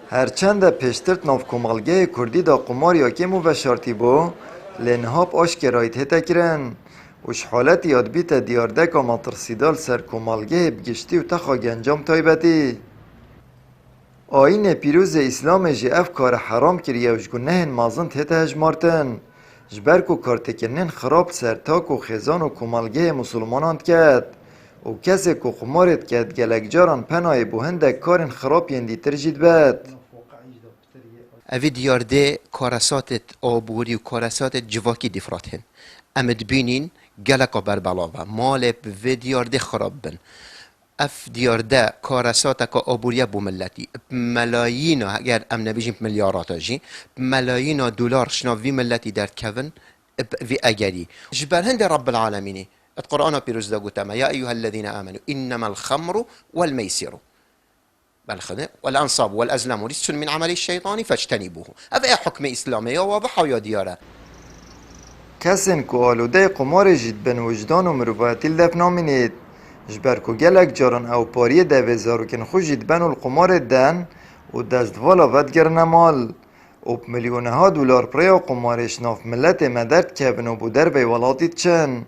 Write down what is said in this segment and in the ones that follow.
هرچند پیشتر ناف کمالگه کردی دا قمار یا که مو بشارتی بو لنهاب آشکرایت هتا کرن وش حالت یاد بیت دیارده که مطرسیدال سر کمالگه بگشتی و تخا گنجام تایبتی آین پیروز اسلام جی اف کار حرام کریه وش گنهن مازن هتا هجمارتن جبر کو کارتکنن خراب سر تاک و خزان و کمالگه مسلمانان کرد و کسی که قمارت کرد گلک جاران پناه بو هندک کارن خراب یندی ترجید بد اوی دیارده کارسات آبوری و کارسات جواکی دیفرات هن امد بینین گلکا بربلاوه مال به دیارده خراب بن اف دیارده کارسات که آبوریه بو ملتی ملایین اگر ام نبیجیم میلیارات جی ملایین دلار شناوی ملتی در کون وی اگری جبر هند رب العالمینی القرآن پیروز دا گوتما یا ایها الذین آمنوا انما الخمر والميسر بالخدمة والأنصاب والأزلام رجس من عمل الشيطان فاجتنبوه هذا حكم إسلامي واضح ويا ديارة کسین که آلوده قمار جید بن وجدان و مروفاتی لف نامینید جبر که گلک جاران او پاری دویزارو کن خو جید بن القمار دن و دستوالا ودگر نمال و میلیونه ها دلار پریا قمارش ناف ملت مدرد که بنو بودر به ولاتی چن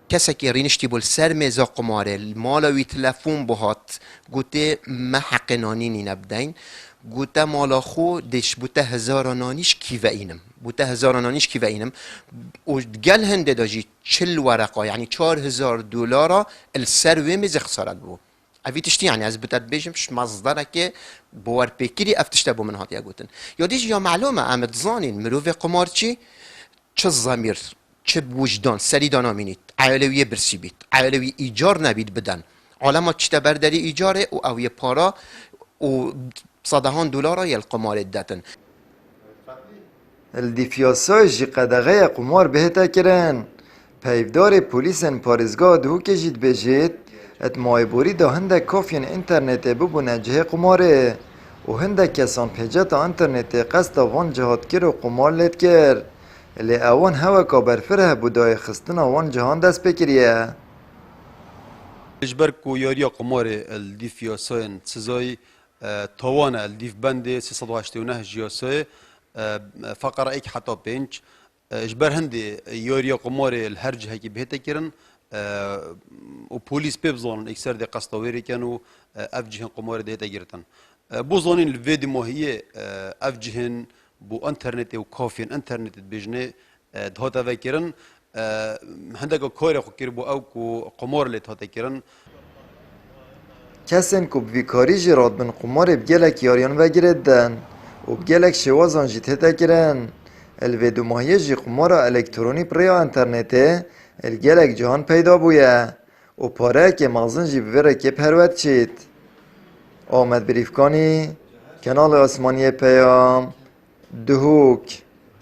کسی که رینشتی بول سر میزا قماره المالا وی تلفون بهات گوته ما حق نانینی نبدین گوته مالا خو دش بوته هزارانانیش کیوه اینم بوته هزارانانیش کیوه اینم و گل هنده داجی 40 ورقه یعنی 4000 دلار السر ویمیز خسارت بو اوی تشتی یعنی از بتت بیشمش مصدره که بوار پیکری افتشته بو من هاتیا گوتن یا دیش یا معلومه امد زانین مروف قمار چی چه ضمیر چه وجدان سری دانا مینید عالویه برسی بید عالوی ایجار نبید بدن عالمات چی برداری ایجاره و اوی پارا و صدهان دلار یل قمار داتن الدیفیاسای جی قدغه قمار بهتا کرن پیفدار پولیسن پارزگاه دهو که جید بجید ات مایبوری دا هنده کافین انترنت ببونه جه قماره و هنده کسان پیجتا انترنت قصد وان جهاد کر و قمار لید کرد لی اوان هوا که برفره بودای خستن وان جهان دست بکریه اجبر کو یاریا قمار الدیف یاساین سزای تاوان الدیف بند 389 جیاسای فقره ایک حتی 5 اجبر هندی یاریا قمار الهر جهه کی بهته کرن و پلیس ببزان اکثر دی قصدوری کنو اف جهن قمار دهته گرتن بوزانین الویدی ماهیه اف جهن بو انترنت و کافین انترنت بجنه دهاتا وکرن هندگا کاری خو کر بو او کو قمار لی دهاتا کرن کسین که بیکاری جی راد بن قمار بگلک یاریان وگرد دن و بگلک شوازان جی تهتا کرن الویدو ماهی جی قمار الکترونی پریا انترنته الگلک جهان پیدا بویه و پاره که مغزن جی بوره که پروت چید آمد بریفکانی کنال آسمانی پیام دهوک